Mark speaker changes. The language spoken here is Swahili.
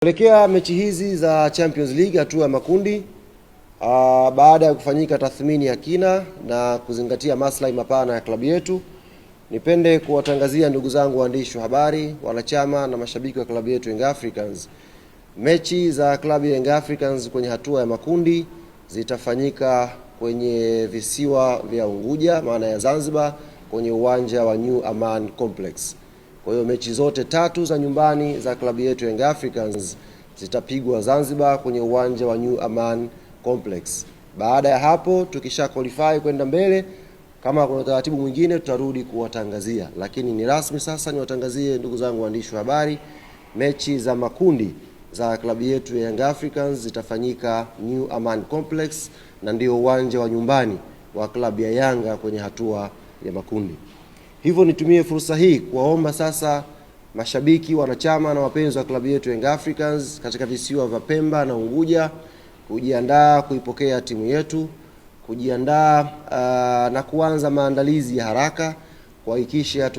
Speaker 1: Kuelekea mechi hizi za Champions League hatua ya makundi, baada ya kufanyika tathmini ya kina na kuzingatia maslahi mapana ya klabu yetu, nipende kuwatangazia ndugu zangu waandishi wa habari, wanachama na mashabiki wa klabu yetu Young Africans. Mechi za klabu ya Young Africans kwenye hatua ya makundi zitafanyika kwenye visiwa vya Unguja, maana ya Zanzibar, kwenye uwanja wa New Aman Complex. Kwa hiyo mechi zote tatu za nyumbani za klabu yetu Young Africans zitapigwa Zanzibar kwenye uwanja wa New Aman Complex. Baada ya hapo tukisha qualify kwenda mbele, kama kuna taratibu mwingine tutarudi kuwatangazia, lakini ni rasmi sasa niwatangazie ndugu zangu waandishi wa habari, mechi za makundi za klabu yetu Young Africans zitafanyika New Aman Complex, na ndio uwanja wa nyumbani wa klabu ya Yanga kwenye hatua ya makundi. Hivyo nitumie fursa hii kuwaomba sasa mashabiki, wanachama na wapenzi wa klabu yetu Young Africans katika visiwa vya Pemba na Unguja kujiandaa kuipokea timu yetu, kujiandaa na kuanza maandalizi ya haraka kuhakikisha